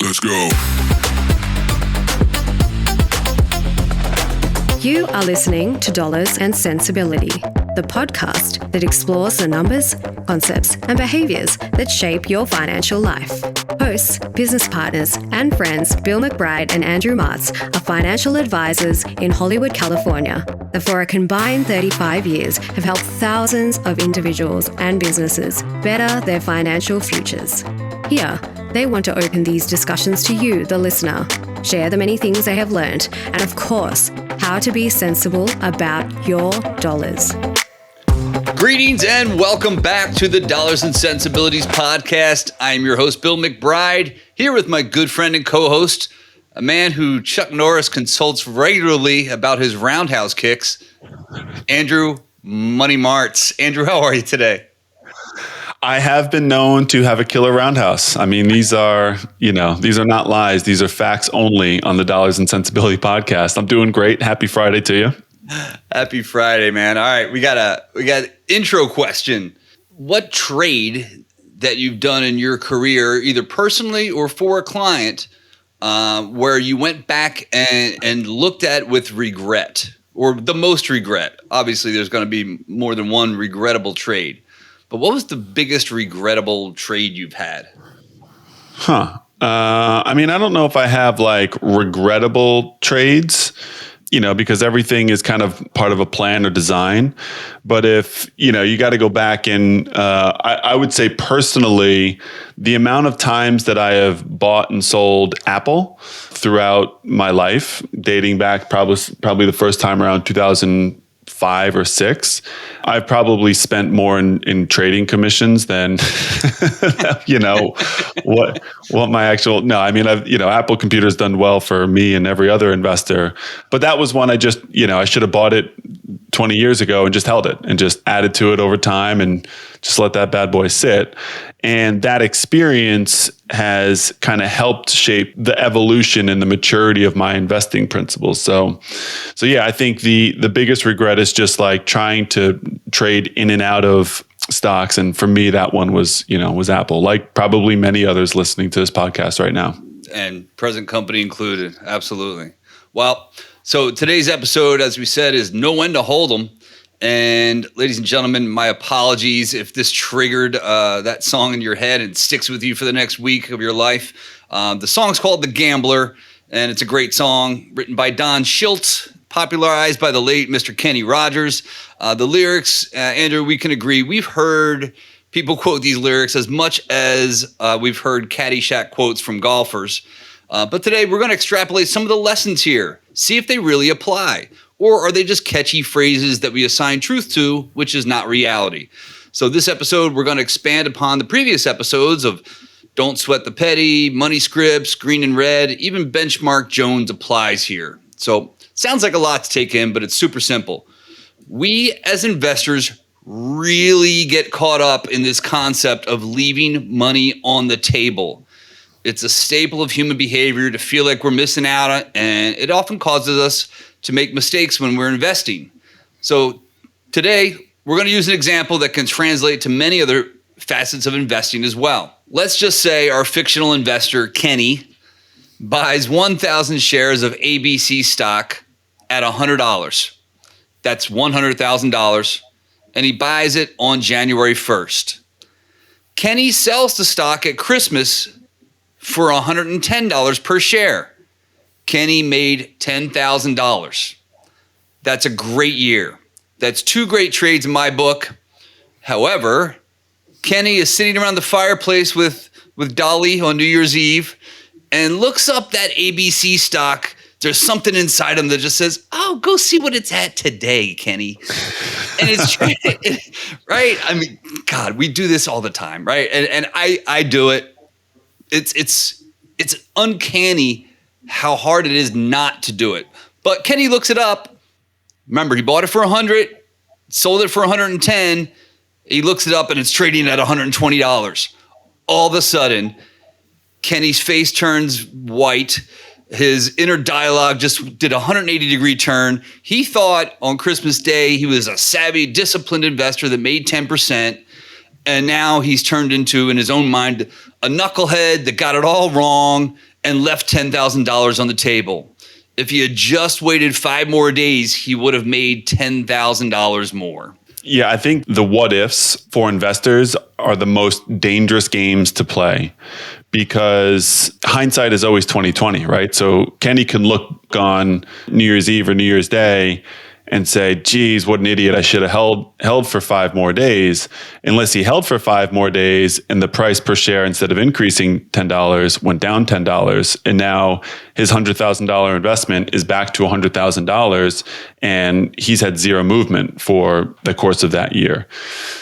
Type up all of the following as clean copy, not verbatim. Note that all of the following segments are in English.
Let's go. You are listening to Dollars and Sensibility, the podcast that explores the numbers, concepts, and behaviors that shape your financial life. Hosts, business partners, and friends Bill McBride and Andrew Martz are financial advisors in Hollywood, California, that for a combined 35 years have helped thousands of individuals and businesses better their financial futures. Here, they want to open these discussions to you, the listener, share the many things they have learned, and of course, how to be sensible about your dollars. Greetings and welcome back to the Dollars and Sensibilities podcast. I am your host, Bill McBride, here with my good friend and co-host, a man who Chuck Norris consults regularly about his roundhouse kicks, Andrew Money Martz. Andrew, how are you today? I have been known to have a killer roundhouse. I mean, these are not lies. These are facts only on the Dollars and Sensibility podcast. I'm doing great. Happy Friday to you. Happy Friday, man. All right, we got an intro question. What trade that you've done in your career, either personally or for a client, where you went back and looked at with regret, or the most regret? Obviously, there's going to be more than one regrettable trade. But what was the biggest regrettable trade you've had? I mean, I don't know if I have like regrettable trades, because everything is kind of part of a plan or design. But if, you got to go back and I would say personally, the amount of times that I have bought and sold Apple throughout my life, dating back probably the first time around 2005 or 6, I've probably spent more in trading commissions than, what my actual, no, I mean, Apple Computer's done well for me and every other investor, but that was one I just, I should have bought it 20 years ago and just held it and just added to it over time and just let that bad boy sit. And that experience has kind of helped shape the evolution and the maturity of my investing principles. So yeah, I think the biggest regret is just like trying to trade in and out of stocks. And for me, that one was Apple, like probably many others listening to this podcast right now. And present company included. Absolutely. Well, so today's episode, as we said, is Know When to Hold 'em. And ladies and gentlemen, my apologies if this triggered that song in your head and sticks with you for the next week of your life. The song's called The Gambler, and it's a great song written by Don Schultz, popularized by the late Mr. Kenny Rogers. The lyrics, Andrew, we can agree, we've heard people quote these lyrics as much as we've heard Caddyshack quotes from golfers. But today we're going to extrapolate some of the lessons here, see if they really apply. Or are they just catchy phrases that we assign truth to, which is not reality? So this episode, we're going to expand upon the previous episodes of Don't Sweat the Petty, Money Scripts, Green and Red, even Benchmark Jones applies here. So sounds like a lot to take in, but it's super simple. We as investors really get caught up in this concept of leaving money on the table. It's a staple of human behavior to feel like we're missing out, and it often causes us to make mistakes when we're investing. So today, we're going to use an example that can translate to many other facets of investing as well. Let's just say our fictional investor, Kenny, buys 1,000 shares of ABC stock at $100. That's $100,000, and he buys it on January 1st. Kenny sells the stock at Christmas for $110 per share. Kenny made $10,000. That's a great year. That's 2 great trades in my book. However, Kenny is sitting around the fireplace with Dolly on New Year's Eve and looks up that ABC stock. There's something inside him that just says, oh, go see what it's at today, Kenny. And it's right. I mean, God, we do this all the time, right? And I do it. It's uncanny how hard it is not to do it. But Kenny looks it up. Remember, he bought it for $100, sold it for $110. He looks it up and it's trading at $120. All of a sudden, Kenny's face turns white. His inner dialogue just did a 180-degree turn. He thought on Christmas Day he was a savvy, disciplined investor that made 10%. And now he's turned into, in his own mind, a knucklehead that got it all wrong and left $10,000 on the table. If he had just waited 5 more days, he would have made $10,000 more. Yeah, I think the what ifs for investors are the most dangerous games to play because hindsight is always 20/20, right? So Kenny can look on New Year's Eve or New Year's Day and say, geez, what an idiot. I should have held for 5 more days. Unless he held for 5 more days and the price per share, instead of increasing $10, went down $10. And now his $100,000 investment is back to $100,000 and he's had zero movement for the course of that year.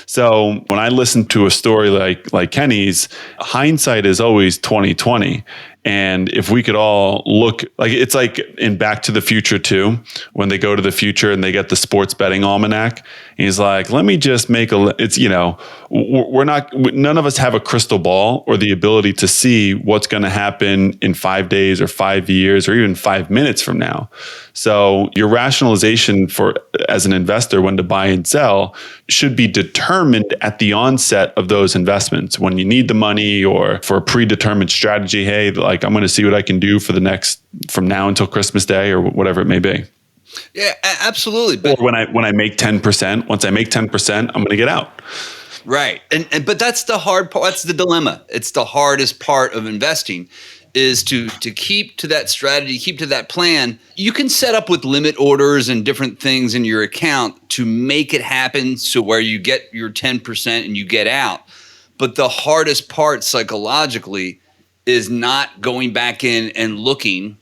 So when I listen to a story like Kenny's, hindsight is always 20/20. And if we could all look, like it's like in Back to the Future 2, when they go to the future and they get the sports betting almanac, he's like, let me just make it's, none of us have a crystal ball or the ability to see what's going to happen in 5 days or 5 years or even 5 minutes from now. So your rationalization as an investor when to buy and sell should be determined at the onset of those investments when you need the money or for a predetermined strategy. Hey, like I'm going to see what I can do from now until Christmas Day or whatever it may be. Yeah, absolutely. But or when I make 10%, once I make 10%, I'm going to get out. Right. But that's the hard part. That's the dilemma. It's the hardest part of investing is to keep to that strategy, keep to that plan. You can set up with limit orders and different things in your account to make it happen so where you get your 10% and you get out. But the hardest part psychologically is not going back in and looking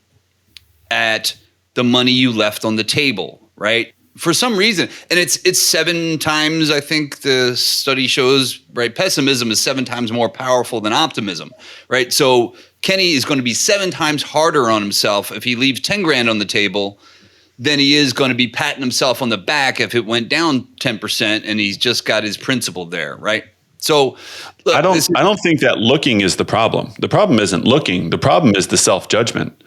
at the money you left on the table, right? For some reason, and it's 7 times, I think the study shows, right? Pessimism is 7 times more powerful than optimism, right? So Kenny is going to be 7 times harder on himself if he leaves 10 grand on the table than he is going to be patting himself on the back if it went down 10% and he's just got his principal there, right? So look, I don't think that looking is the problem. The problem isn't looking. The problem is the self-judgment.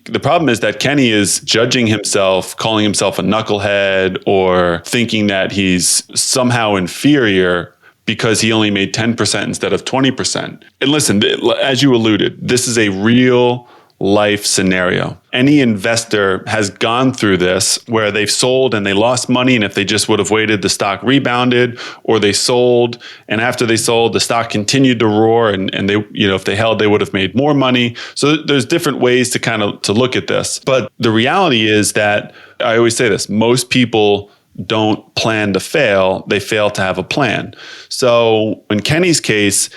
The problem is that Kenny is judging himself, calling himself a knucklehead, or thinking that he's somehow inferior because he only made 10% instead of 20%. And listen, as you alluded, this is a real life scenario. Any investor has gone through this where they've sold and they lost money, and if they just would have waited, the stock rebounded, or they sold and after they sold, the stock continued to roar, and they, if they held, they would have made more money. So there's different ways to look at this. But the reality is that I always say this, most people don't plan to fail, they fail to have a plan. So in Kenny's case,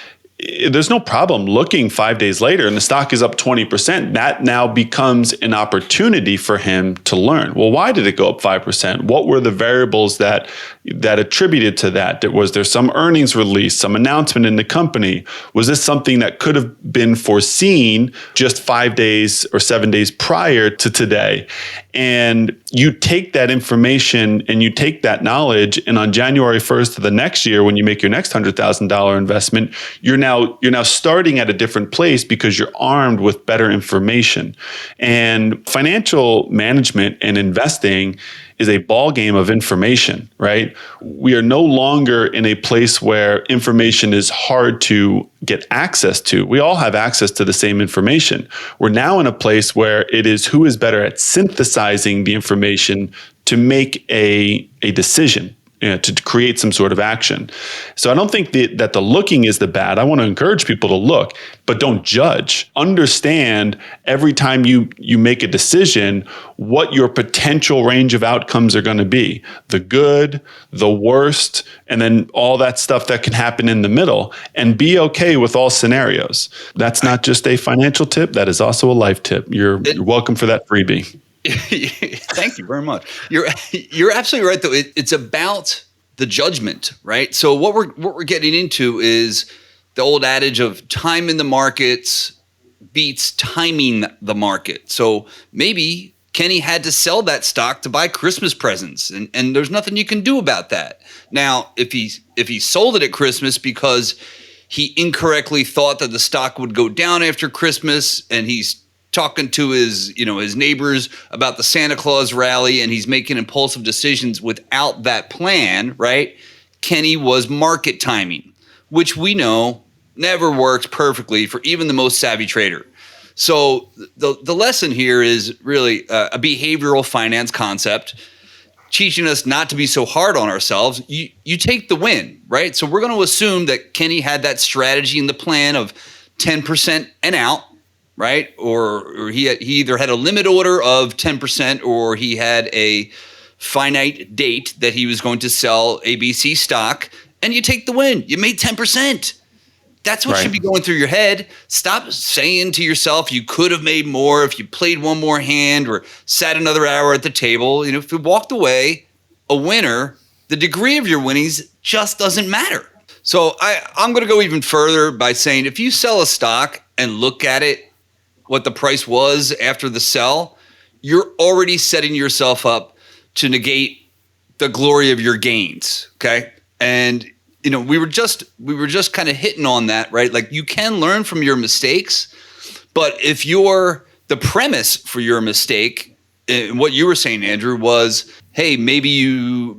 there's no problem looking 5 days later and the stock is up 20%. That now becomes an opportunity for him to learn. Well, why did it go up 5%? What were the variables that attributed to that? Was there some earnings release, some announcement in the company? Was this something that could have been foreseen just 5 days or 7 days prior to today? And you take that information and you take that knowledge, and on January 1st of the next year, when you make your next $100,000 investment, you're now starting at a different place because you're armed with better information. And financial management and investing is a ball game of information, right? We are no longer in a place where information is hard to get access to. We all have access to the same information. We're now in a place where it is who is better at synthesizing the information to make a decision, to create some sort of action. So I don't think that the looking is the bad. I want to encourage people to look, but don't judge. Understand every time you make a decision, what your potential range of outcomes are going to be. The good, the worst, and then all that stuff that can happen in the middle, and be okay with all scenarios. That's not just a financial tip. That is also a life tip. You're welcome for that freebie. Thank you very much. You're absolutely right, though. It's about the judgment, right? So what we're getting into is the old adage of time in the markets beats timing the market. So maybe Kenny had to sell that stock to buy Christmas presents, and there's nothing you can do about that. Now, if he sold it at Christmas because he incorrectly thought that the stock would go down after Christmas, and he's talking to his neighbors about the Santa Claus rally, and he's making impulsive decisions without that plan, right? Kenny was market timing, which we know never works perfectly for even the most savvy trader. So the lesson here is really a behavioral finance concept, teaching us not to be so hard on ourselves. You take the win, right? So we're going to assume that Kenny had that strategy in the plan of 10% and out, right? Or he either had a limit order of 10% or he had a finite date that he was going to sell ABC stock, and you take the win. You made 10%. That's what should be going through your head. Stop saying to yourself, you could have made more if you played one more hand or sat another hour at the table. If you walked away a winner, the degree of your winnings just doesn't matter. So I'm going to go even further by saying if you sell a stock and look at it, what the price was after the sell, you're already setting yourself up to negate the glory of your gains, okay? And we were just kind of hitting on that, right? Like you can learn from your mistakes, but if the premise for your mistake, what you were saying, Andrew, was, hey, maybe you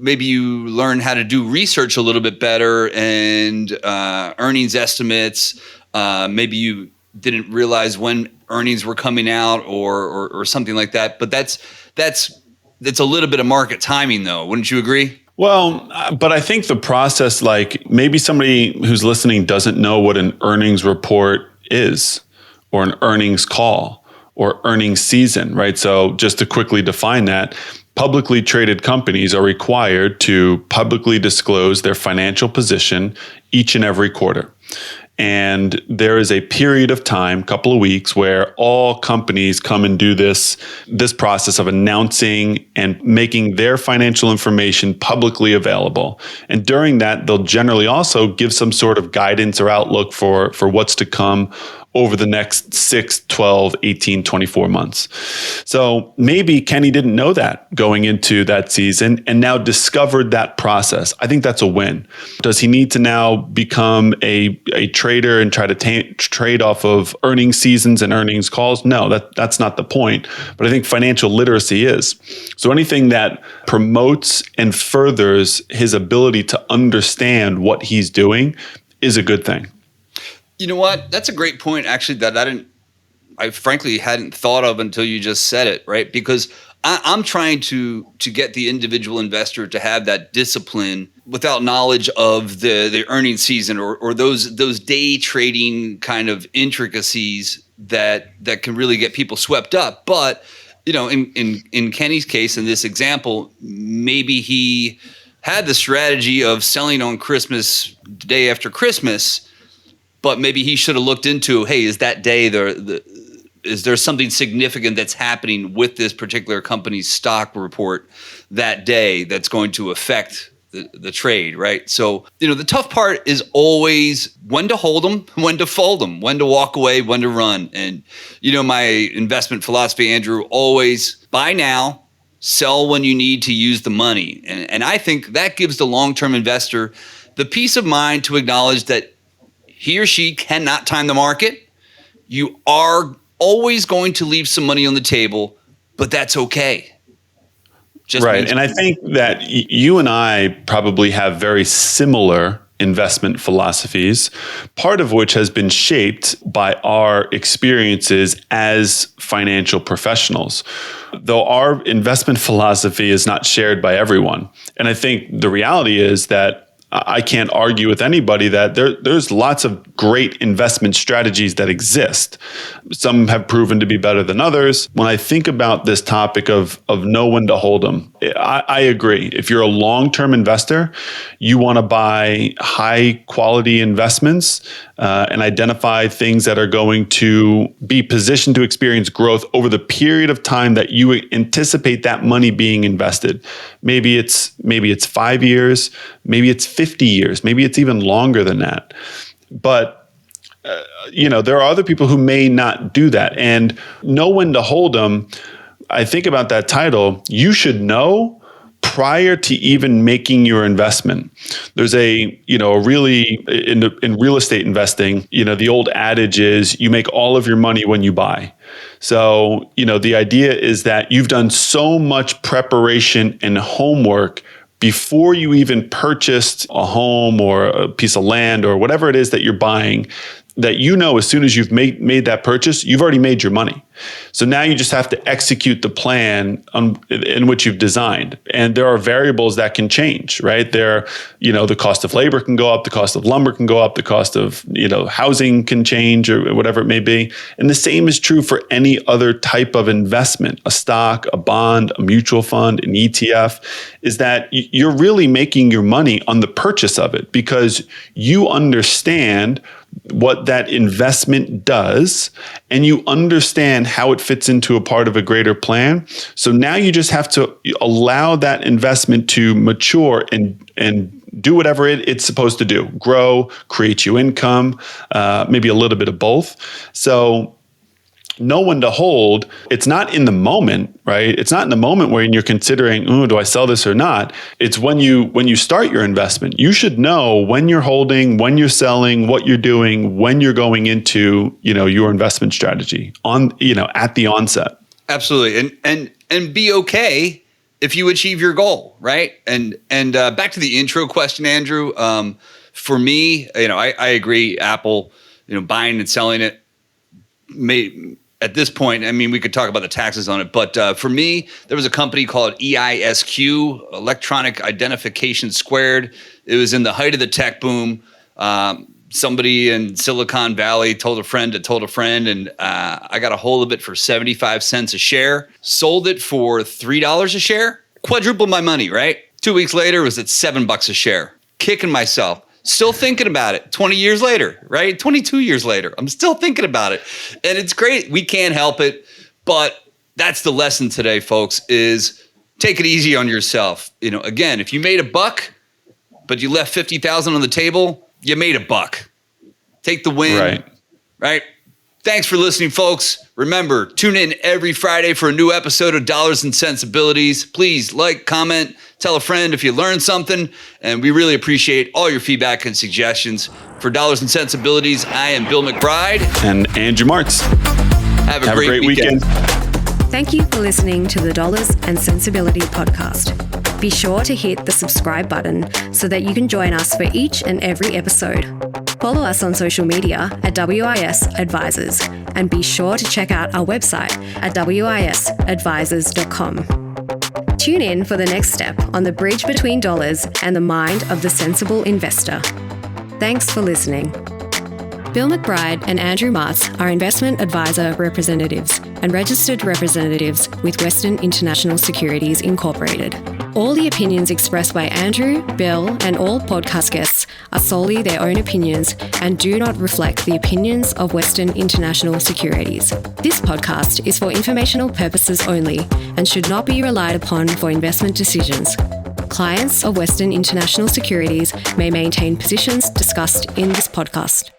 learn how to do research a little bit better and earnings estimates. Maybe you didn't realize when earnings were coming out or something like that. But that's a little bit of market timing, though. Wouldn't you agree? Well, but I think the process, like maybe somebody who's listening doesn't know what an earnings report is, or an earnings call, or earnings season, right? So just to quickly define that, publicly traded companies are required to publicly disclose their financial position each and every quarter. And there is a period of time, couple of weeks, where all companies come and do this process of announcing and making their financial information publicly available. And during that, they'll generally also give some sort of guidance or outlook for what's to come over the next 6, 12, 18, 24 months. So maybe Kenny didn't know that going into that season and now discovered that process. I think that's a win. Does he need to now become a trader and try to trade off of earnings seasons and earnings calls? No, that's not the point. But I think financial literacy is. So anything that promotes and furthers his ability to understand what he's doing is a good thing. You know what? That's a great point, actually, that I frankly hadn't thought of until you just said it, right? Because I'm trying to get the individual investor to have that discipline without knowledge of the earnings season or those day trading kind of intricacies that can really get people swept up. But in Kenny's case, in this example, maybe he had the strategy of selling on Christmas, day after Christmas. But maybe he should have looked into, hey, is that day is there something significant that's happening with this particular company's stock report that day that's going to affect the trade, right? So, the tough part is always when to hold them, when to fold them, when to walk away, when to run. And, my investment philosophy, Andrew, always buy now, sell when you need to use the money. And I think that gives the long-term investor the peace of mind to acknowledge that he or she cannot time the market. You are always going to leave some money on the table, but that's okay. Right. And I think that you and I probably have very similar investment philosophies, part of which has been shaped by our experiences as financial professionals. Though our investment philosophy is not shared by everyone. And I think the reality is that I can't argue with anybody that there's lots of great investment strategies that exist. Some have proven to be better than others. When I think about this topic of know when to hold them, I agree. If you're a long-term investor, you want to buy high quality investments and identify things that are going to be positioned to experience growth over the period of time that you anticipate that money being invested. Maybe it's 5 years, maybe it's 50 years, maybe it's even longer than that. But there are other people who may not do that. And know when to hold them. I think about that title. You should know prior to even making your investment. There's in real estate investing, the old adage is you make all of your money when you buy. So, the idea is that you've done so much preparation and homework before you even purchased a home or a piece of land or whatever it is that you're buying, that as soon as you've made that purchase, you've already made your money. So now you just have to execute the plan in which you've designed. And there are variables that can change, right? The cost of labor can go up, the cost of lumber can go up, the cost of, housing can change or whatever it may be. And the same is true for any other type of investment, a stock, a bond, a mutual fund, an ETF, is that you're really making your money on the purchase of it because you understand what that investment does, and you understand how it fits into a part of a greater plan. So now you just have to allow that investment to mature and do whatever it's supposed to do, grow, create you income, maybe a little bit of both. So know when to hold. It's not in the moment, right? It's not in the moment when you're considering, do I sell this or not? It's when you start your investment. You should know when you're holding, when you're selling, what you're doing, when you're going into, your investment strategy at the onset. Absolutely. And be okay if you achieve your goal, right? And back to the intro question, Andrew, for me, I agree, Apple, buying and selling it at this point, we could talk about the taxes on it, but for me, there was a company called EISQ, Electronic Identification Squared. It was in the height of the tech boom. Somebody in Silicon Valley told a friend that told a friend, and I got a hold of it for 75 cents a share, sold it for $3 a share, quadrupled my money, right? 2 weeks later, it was at $7 a share, kicking myself. Still thinking about it 20 years later, right? 22 years later, I'm still thinking about it. And it's great. We can't help it. But that's the lesson today, folks, is take it easy on yourself. Again, if you made $1, but you left 50,000 on the table, you made $1. Take the win, right? Thanks for listening, folks. Remember, tune in every Friday for a new episode of Dollars and Sensibilities. Please like, comment, tell a friend if you learned something. And we really appreciate all your feedback and suggestions. For Dollars and Sensibilities, I am Bill McBride. And Andrew Martz. Have a great weekend. Thank you for listening to the Dollars and Sensibility podcast. Be sure to hit the subscribe button so that you can join us for each and every episode. Follow us on social media at WIS Advisors, and be sure to check out our website at wisadvisors.com. Tune in for the next step on the bridge between dollars and the mind of the sensible investor. Thanks for listening. Bill McBride and Andrew Martz are investment advisor representatives and registered representatives with Western International Securities Incorporated. All the opinions expressed by Andrew, Bill, and all podcast guests are solely their own opinions and do not reflect the opinions of Western International Securities. This podcast is for informational purposes only and should not be relied upon for investment decisions. Clients of Western International Securities may maintain positions discussed in this podcast.